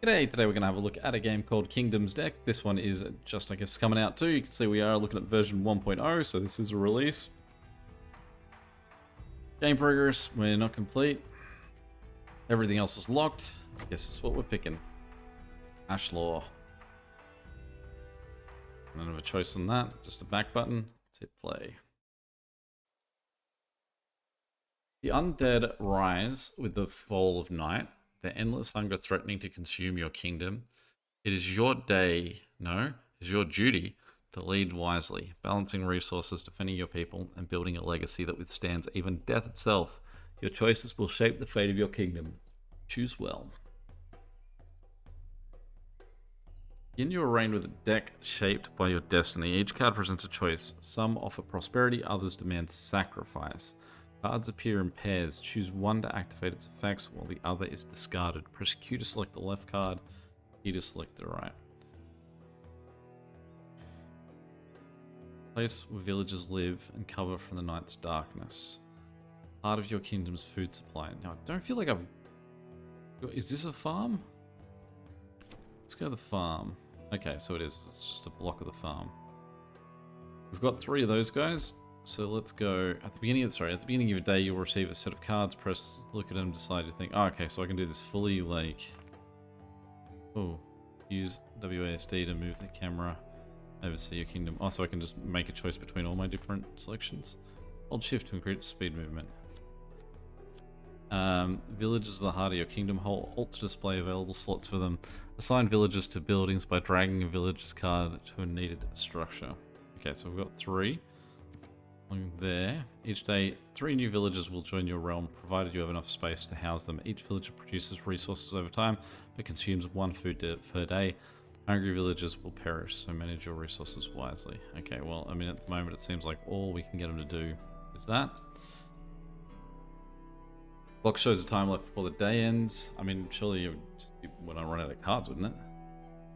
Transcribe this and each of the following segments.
G'day, today we're going to have a look at a game called Kingdoms Deck. This one is just, I guess, coming out too. You can see we are looking at version 1.0, so this is a release. Game progress, we're not complete. Everything else is locked. I guess that's what we're picking. Ashlaw. None of a choice on that, just a back button. Let's hit play. The undead rise with the fall of night, their endless hunger threatening to consume your kingdom. It is your day, no, it is your duty to lead wisely, balancing resources, defending your people, and building a legacy that withstands even death itself. Your choices will shape the fate of your kingdom. Choose well. Begin your reign with a deck shaped by your destiny. Each card presents a choice. Some offer prosperity, others demand sacrifice. Cards appear in pairs. Choose one to activate its effects while the other is discarded. Press Q to select the left card, E to select the right. Place where villagers live and cover from the night's darkness. Part of your kingdom's food supply. Now, I don't feel like I've... Is this a farm? Let's go to the farm. Okay, so it is. It's just a block of the farm. We've got 3 of those guys. So let's go at the beginning of your day. You'll receive a set of cards. Press, look at them, decide to think. Oh, okay, so I can do this fully like. Oh, use WASD to move the camera. Oversee your kingdom. Oh, so I can just make a choice between all my different selections. Hold shift to increase speed movement. Villages are the heart of your kingdom. Hold alt to display available slots for them. Assign villages to buildings by dragging a village's card to a needed structure. Okay, so we've got 3. On there. Each day, 3 new villagers will join your realm, provided you have enough space to house them. Each villager produces resources over time, but consumes 1 food per day. Hungry villagers will perish, so manage your resources wisely. Okay, well, I mean, at the moment it seems like all we can get them to do is that. Clock shows the time left before the day ends. I mean, surely it would just be when I run out of cards, wouldn't it?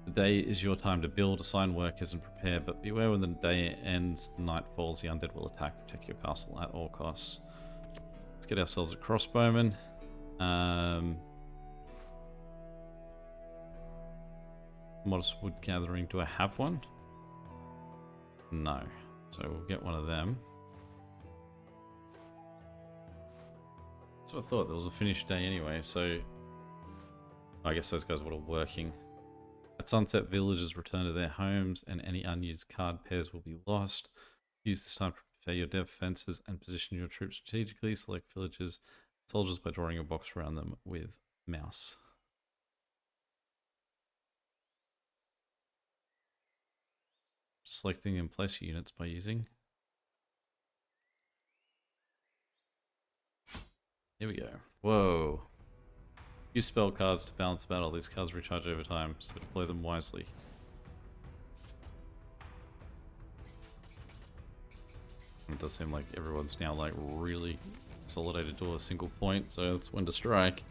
The day is your time to build, assign workers, and prepare, but beware when the day ends, the night falls, the undead will attack. Protect your castle at all costs. Let's get ourselves a crossbowman. Modest wood gathering. Do I have one? No. So we'll get one of them. That's what I thought. There was a finished day anyway, so I guess those guys were all working. At sunset, villagers return to their homes and any unused card pairs will be lost. Use this time to prepare your defenses and position your troops strategically. Select villagers and soldiers by drawing a box around them with mouse. Selecting and place your units by using. Here we go. Whoa. Use spell cards to balance the battle. These cards recharge over time, so deploy them wisely. It does seem like everyone's now like really consolidated to a single point, so that's when to strike.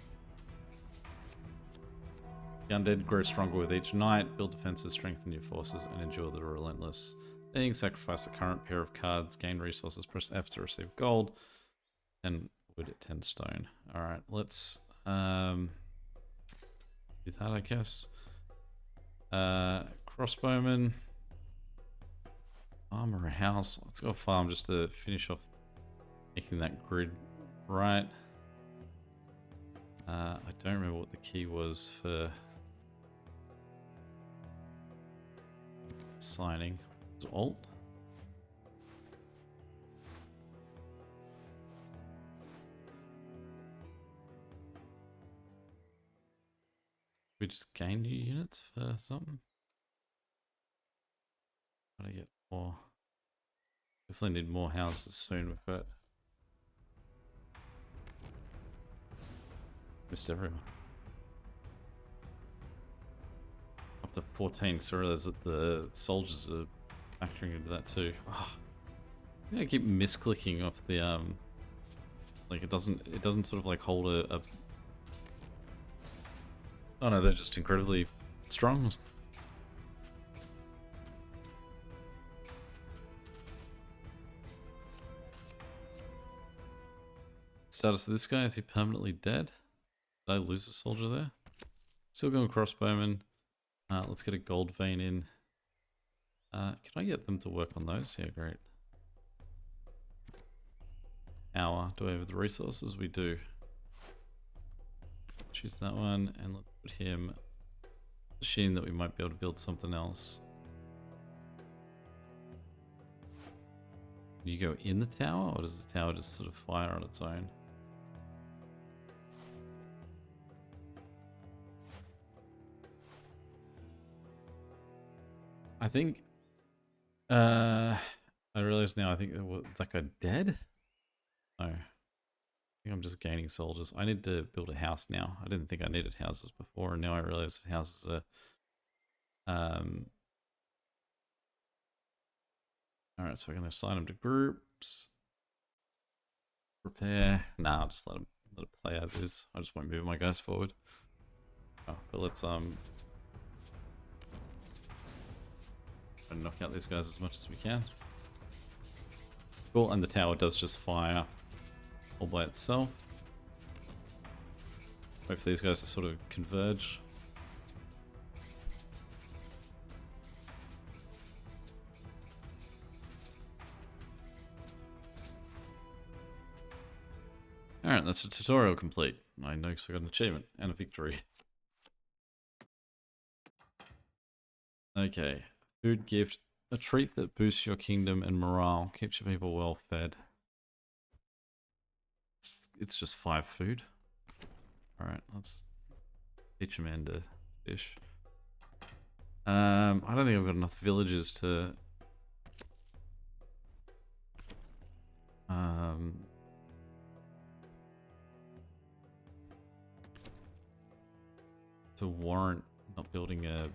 The undead grow stronger with each night. Build defenses, strengthen your forces, and endure the relentless thing. Sacrifice the current pair of cards, gain resources, press F to receive gold, and wood at 10 stone. Alright, let's do that, I guess. Crossbowman. Farm or a house. Let's go farm just to finish off making that grid right. I don't remember what the key was for signing. It's Alt. We just gain new units for something. Gotta get more. Definitely need more houses soon. We've got missed everyone. Up to 14. So I realize that the soldiers are factoring into that too. Oh, I keep misclicking off the like it doesn't sort of like hold a. Oh no, they're just incredibly strong. Status of this guy, is he permanently dead? Did I lose a soldier there? Still going crossbowman. Let's get a gold vein in. Can I get them to work on those? Yeah, great. Hour. Do I have the resources? We do. Choose that one, and let's put him. Machine that we might be able to build something else. You go in the tower, or does the tower just sort of fire on its own? I think. I realize now. I think is that guy dead? No. I think I'm just gaining soldiers. I need to build a house now. I didn't think I needed houses before, and now I realize that houses are. All right, so we're gonna assign them to groups. Prepare. Nah, I'll just let it play as is. I just won't move my guys forward. Oh, but let's try and knock out these guys as much as we can. Cool, and the tower does just fire all by itself. Wait for these guys to sort of converge. Alright, that's a tutorial complete. I know because I got an achievement and a victory. Okay, food gift. A treat that boosts your kingdom and morale. Keeps your people well fed. It's just 5 food. Alright, let's teach a man to fish. I don't think I've got enough villages to... to warrant not building a...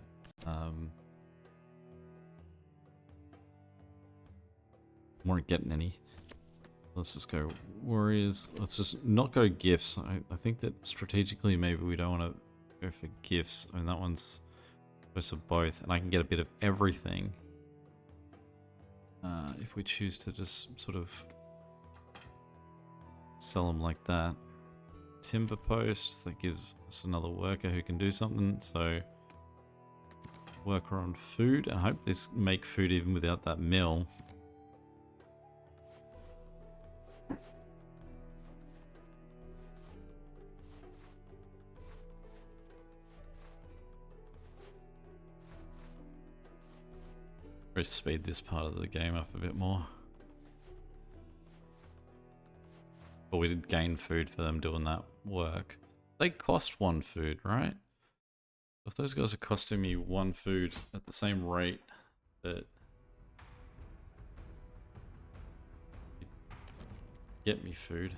weren't getting any. Let's just go warriors. Let's just not go gifts. I think that strategically maybe we don't want to go for gifts. I mean, that one's supposed to both, and I can get a bit of everything. If we choose to just sort of sell them like that. Timber post, that gives us another worker who can do something. So worker on food. I hope this make food even without that mill. Probably speed this part of the game up a bit more. But we did gain food for them doing that work. They cost 1 food, right? If those guys are costing me 1 food at the same rate that get me food.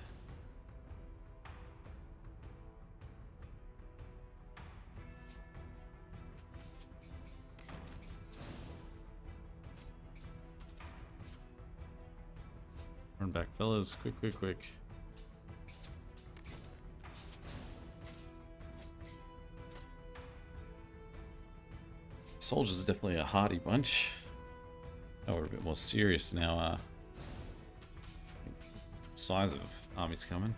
Run back, fellas. Quick, quick, quick. Soldiers are definitely a hardy bunch. Oh, we're a bit more serious now. Size of armies coming.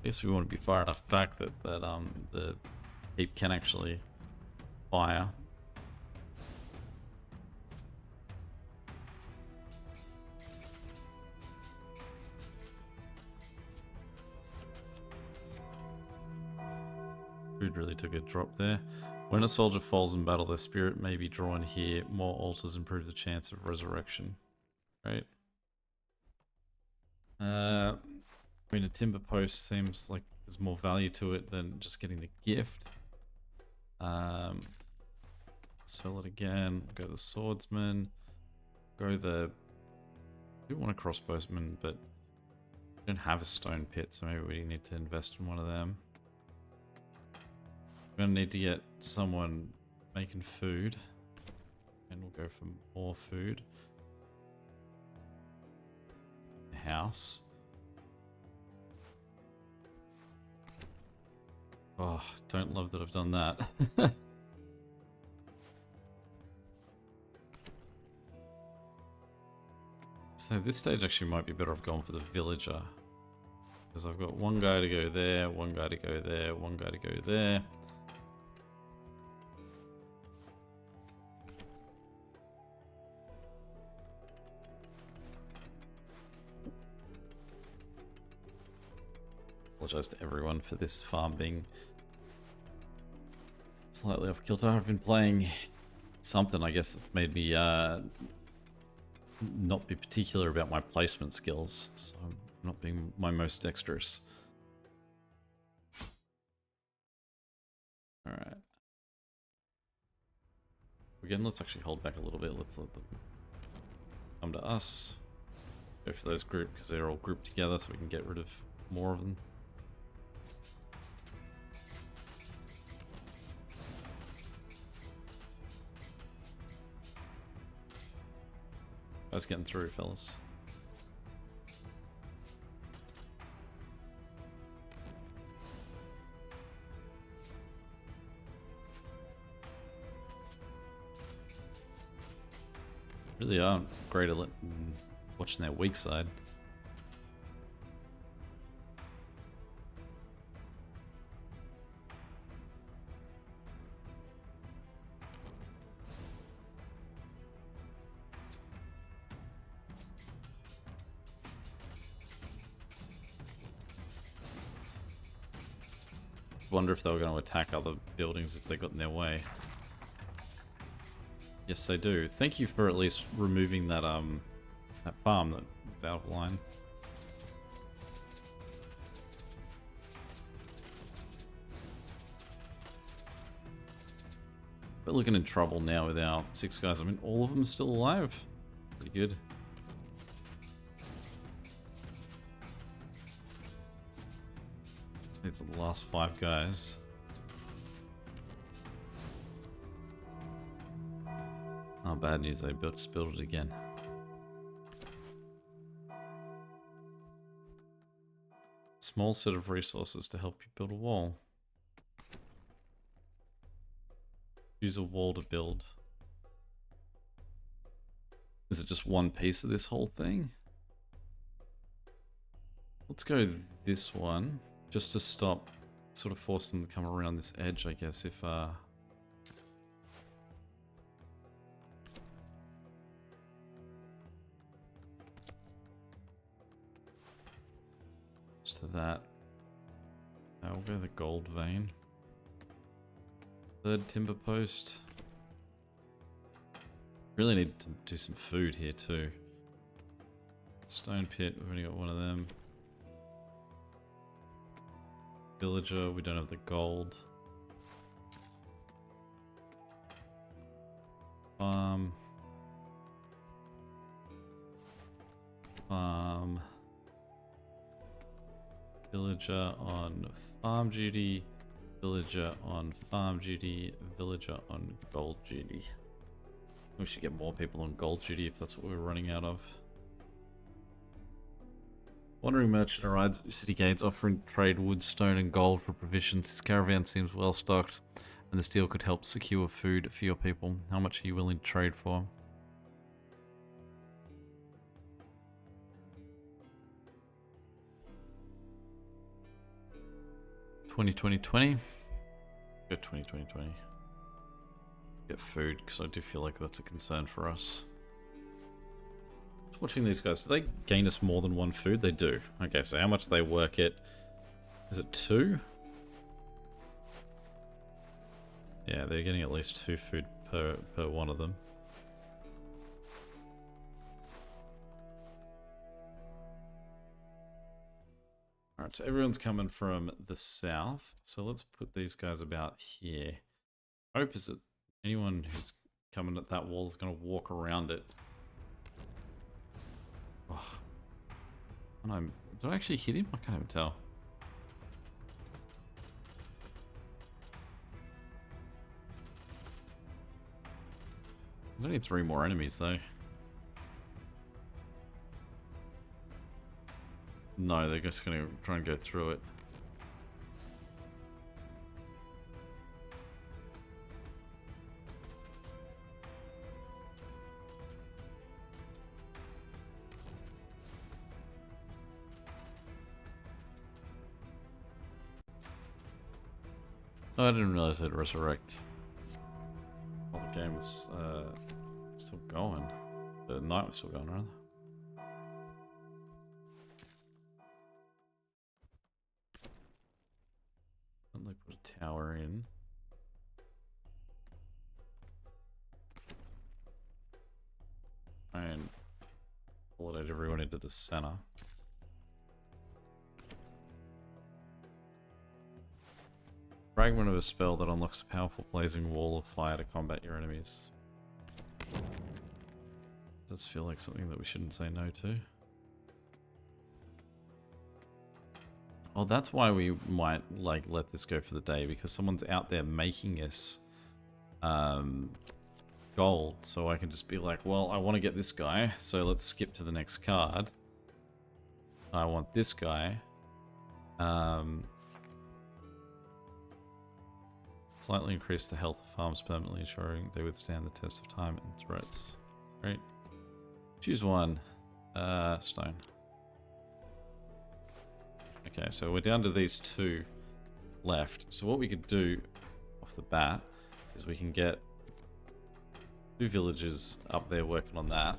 I guess we want to be far enough back that the heap can actually fire. Food really took a drop there. When a soldier falls in battle, their spirit may be drawn here. More altars improve the chance of resurrection. Right? I mean, a timber post seems like there's more value to it than just getting the gift. Sell it again. Go the swordsman. Go the... I do want a crossbowsman, but we don't have a stone pit, so maybe we need to invest in one of them. We're gonna need to get someone making food, and we'll go for more food. House. Oh, don't love that I've done that. So this stage actually might be better off going for the villager. Because I've got one guy to go there, one guy to go there, one guy to go there. Apologize to everyone for this farm being slightly off kilter. I've been playing something, I guess, that's made me not be particular about my placement skills, so I'm not being my most dexterous. Alright. Again, let's actually hold back a little bit. Let's let them come to us. Go for those group, because they're all grouped together, so we can get rid of more of them. Guys getting through, fellas. Really aren't great at watching their weak side. Wonder if they were going to attack other buildings if they got in their way. Yes, they do. Thank you for at least removing that that farm that's out of line. We're looking in trouble now with our 6 guys. I mean, all of them still alive. Pretty good. It's the last 5 guys. Oh, bad news, they just built it again. Small set of resources to help you build a wall. Use a wall to build. Is it just one piece of this whole thing? Let's go this one. Just to stop, sort of force them to come around this edge, I guess, if to that. Now we'll go the gold vein. 3rd timber post. Really need to do some food here too. Stone pit, we've only got one of them. Villager, we don't have the gold. Farm. Villager on farm duty. Villager on farm duty. Villager on gold duty. We should get more people on gold duty if that's what we're running out of. Wandering merchant arrives at city gates, offering trade wood, stone, and gold for provisions. His caravan seems well stocked, and this deal could help secure food for your people. How much are you willing to trade for? $20. Go 20. Get food, because I do feel like that's a concern for us. Watching these guys, do they gain us more than 1 food? They do. Okay, so how much they work it? Is it 2? Yeah, they're getting at least 2 food per one of them. Alright, so everyone's coming from the south. So let's put these guys about here. Hope is that anyone who's coming at that wall is going to walk around it. Oh. Did I actually hit him? I can't even tell. There's only 3 more enemies though. No, they're just going to try and go through it. Oh, I didn't realize it'd resurrect. Well, the game was still going. The night was still going, rather. Suddenly put a tower in. And consolidate everyone into the center. Fragment of a spell that unlocks a powerful blazing wall of fire to combat your enemies. Does feel like something that we shouldn't say no to. Oh, that's why we might like let this go for the day, because someone's out there making us gold, so I can just be like, well, I want to get this guy, so let's skip to the next card. I want this guy. Slightly increase the health of farms permanently, ensuring they withstand the test of time and threats. Great. Choose one. Stone. Okay, so we're down to these two left. So what we could do off the bat is we can get 2 villagers up there working on that.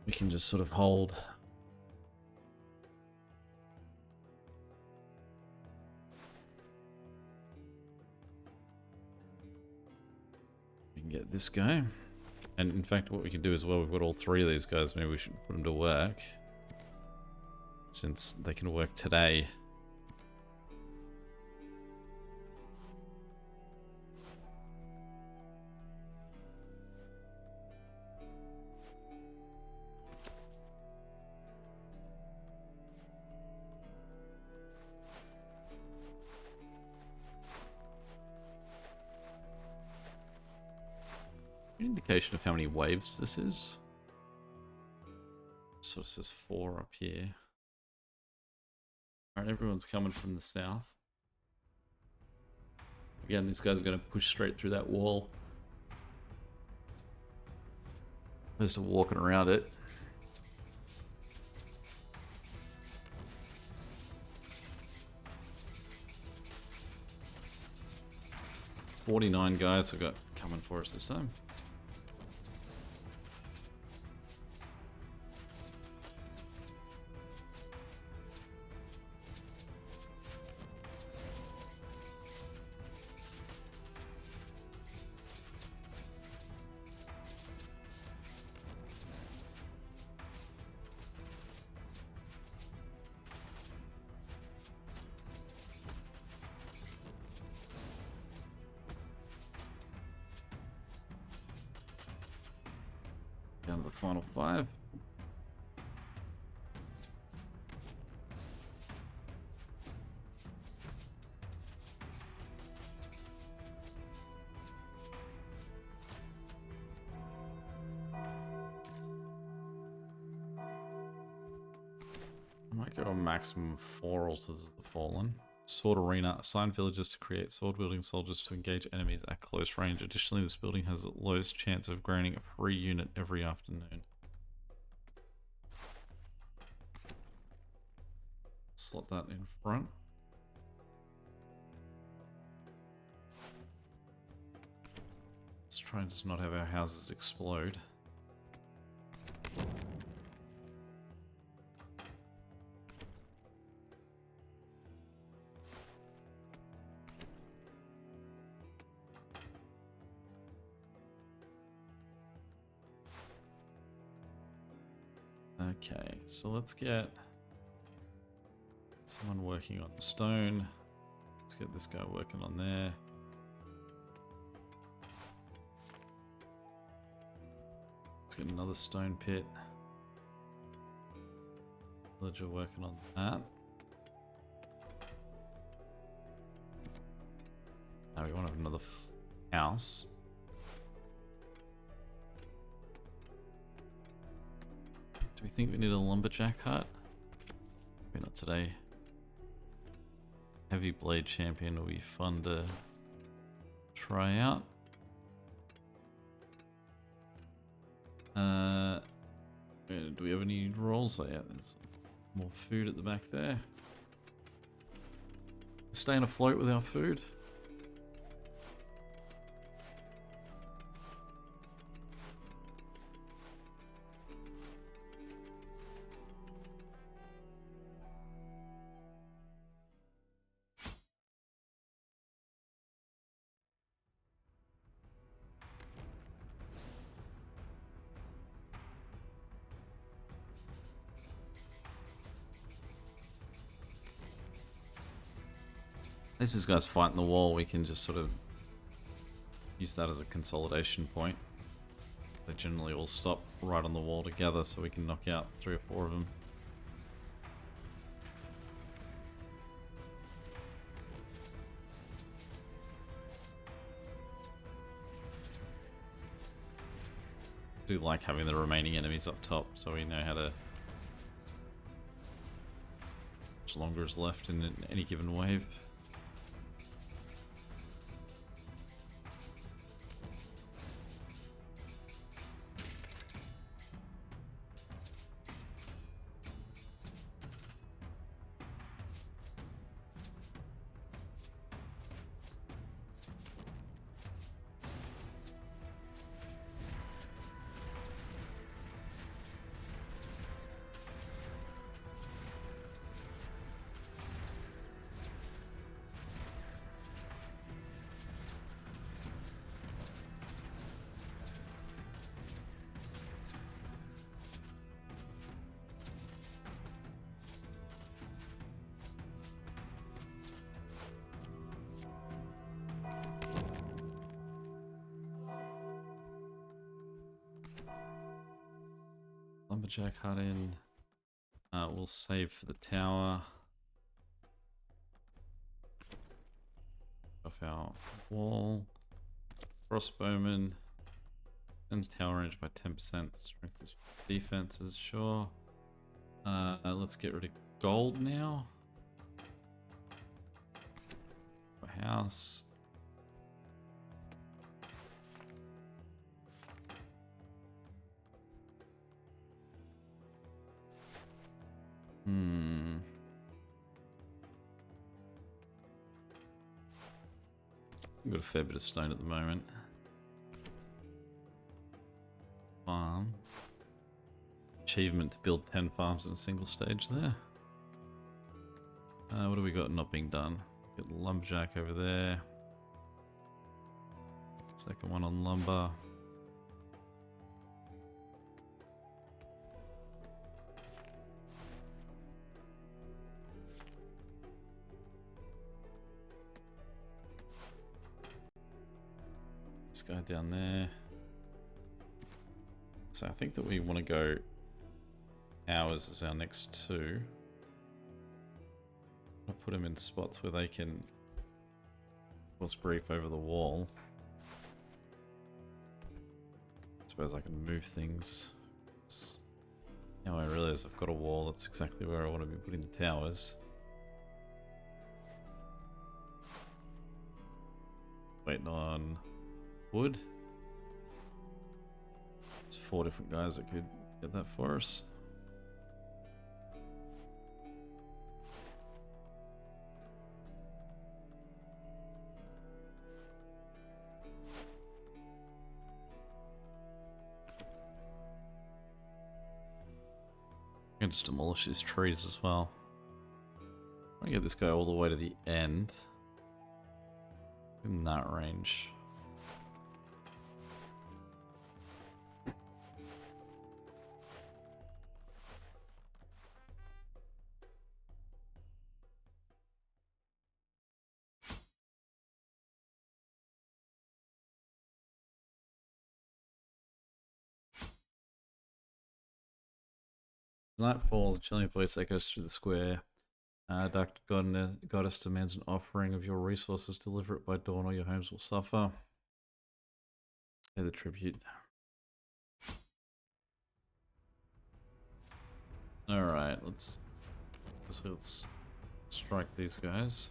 We can just sort of hold. We can get this guy. And in fact, what we can do as well, we've got all 3 of these guys. Maybe we should put them to work, since they can work today. An indication of how many waves this is. So it says 4 up here. Alright, everyone's coming from the south. Again, these guys are going to push straight through that wall. Opposed to walking around it. "49 guys we've got coming for us this time. Down to the final 5. I might go a maximum of 4 altars of the Fallen. Sword Arena. Assign villagers to create sword-wielding soldiers to engage enemies at close range. Additionally, this building has the lowest chance of granting a free unit every afternoon. Slot that in front. Let's try and just not have our houses explode. Okay, so let's get someone working on stone. Let's get this guy working on there. Let's get another stone pit. Villager working on that. Now we want to have another house. Do we think we need a lumberjack hut? Maybe not today. Heavy blade champion will be fun to try out. Do we have any rolls? Oh yeah, there's more food at the back there. Staying afloat with our food. As this guy's fighting the wall, we can just sort of use that as a consolidation point. They generally all stop right on the wall together, so we can knock out 3 or 4 of them. I do like having the remaining enemies up top, so we know how to... much longer is left in any given wave. Lumberjack hut in. We'll save for the tower. Off our wall. Crossbowman. And tower range by 10%. Strength is defenses, sure. Let's get rid of gold now. House. I've got a fair bit of stone at the moment. Farm. Achievement to build 10 farms in a single stage there. What do we got not being done? Got lumberjack over there. Second one on lumber. This guy down there. So I think that we want to go ours as our next 2. I'll put them in spots where they can cause grief over the wall. I suppose I can move things. Now I realize I've got a wall, that's exactly where I want to be putting the towers. Waiting on wood. There's 4 different guys that could get that for us. I can just demolish these trees as well. I get this guy all the way to the end. In that range. Night falls, a chilling voice echoes through the square. Dark Goddess demands an offering of your resources. Deliver it by dawn or your homes will suffer. Pay the tribute. Alright, let's strike these guys.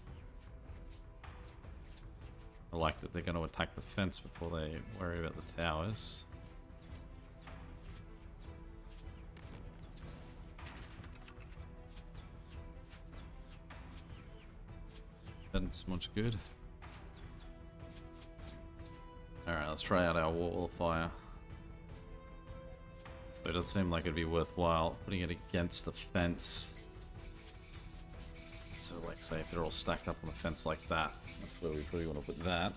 I like that they're going to attack the fence before they worry about the towers. That's much good. Alright, let's try out our wall of fire. So it does seem like it'd be worthwhile putting it against the fence. So like say if they're all stacked up on a fence like that, that's where we probably want to put that.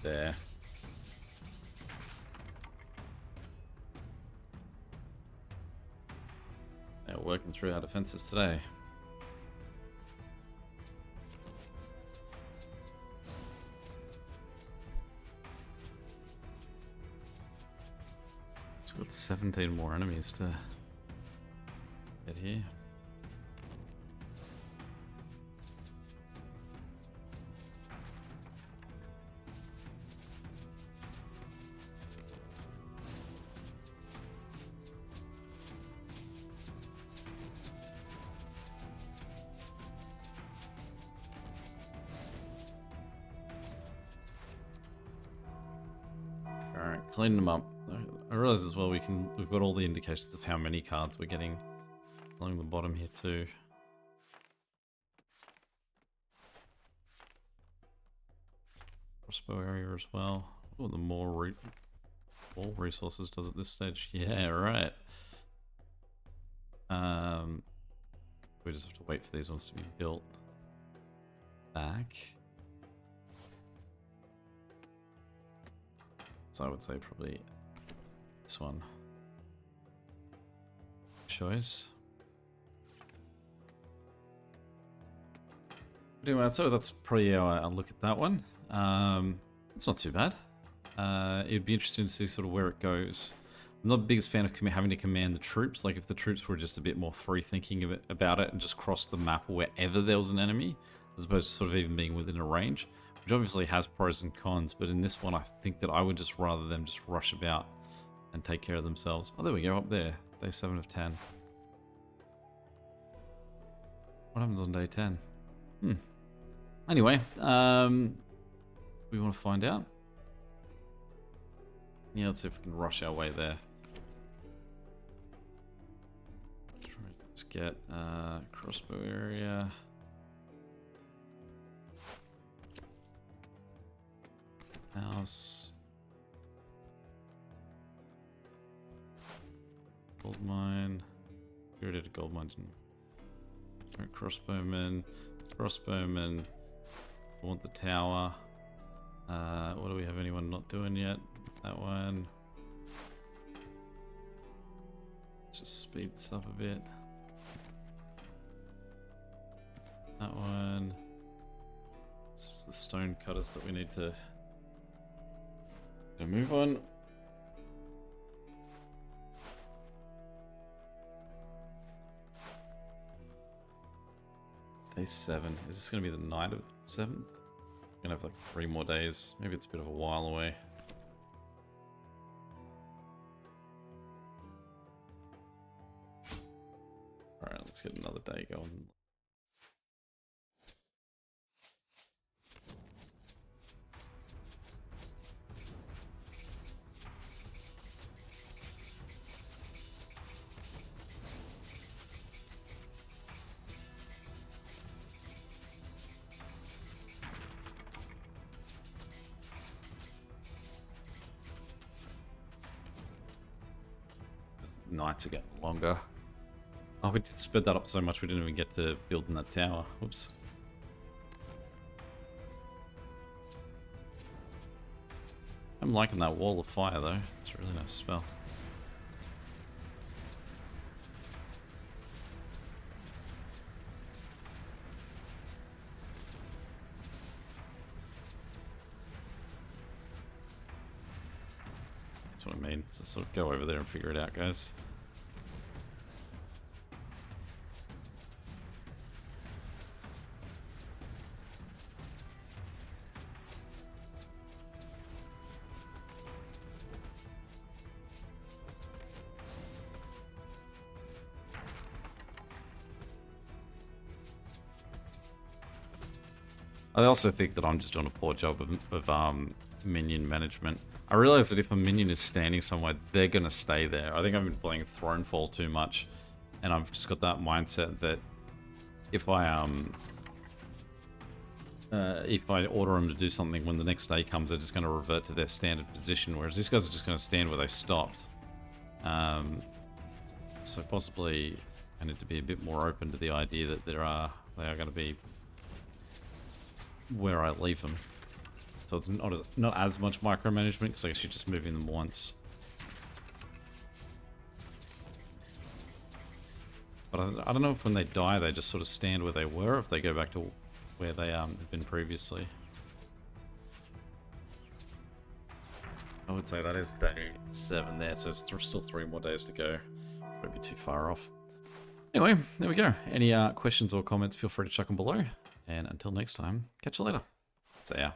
There. They're working through our defenses today. It's got 17 more enemies to get here. Alright, clean them up. I realize as well we've got all the indications of how many cards we're getting along the bottom here too. Crossbow area as well. Oh, the more all resources does at this stage. Yeah, right. We just have to wait for these ones to be built back. So I would say probably this one. Choice. Anyway, so that's probably our look at that one. It's not too bad. It'd be interesting to see sort of where it goes. I'm not the biggest fan of having to command the troops. Like if the troops were just a bit more free thinking about it and just cross the map wherever there was an enemy, as opposed to sort of even being within a range, which obviously has pros and cons. But in this one, I think that I would just rather them just rush about and take care of themselves. Oh, there we go, up there. Day 7 of 10. What happens on day 10? Anyway, we want to find out. Yeah, let's see if we can rush our way there. Let's get crossbow area. House. Gold mine. We already did a gold mine, didn't we? Right, crossbowman. Crossbowman. I want the tower. What do we have anyone not doing yet? That one. Just speed this up a bit. That one. This is the stone cutters that we need to move on. Day 7. Is this going to be the night of the 7th? We're going to have like 3 more days. Maybe it's a bit of a while away. Alright, let's get another day going. Nights are getting longer. Oh, we did sped that up so much we didn't even get to building that tower. Whoops. I'm liking that wall of fire though. It's a really nice spell. That's what I mean. So sort of go over there and figure it out, guys. I also think that I'm just doing a poor job of minion management. I realize that if a minion is standing somewhere, they're going to stay there. I think I've been playing Thronefall too much, and I've just got that mindset that if I order them to do something, when the next day comes, they're just going to revert to their standard position, whereas these guys are just going to stand where they stopped. So possibly I need to be a bit more open to the idea that they are going to be where I leave them. So it's not as much micromanagement, because I guess you're just moving them once. But I don't know if when they die, they just sort of stand where they were, or if they go back to where they have been previously. I would say that is day 7 there, so there's still 3 more days to go. Won't be too far off. Anyway, there we go. Any questions or comments, feel free to chuck them below. And until next time, catch you later. See ya.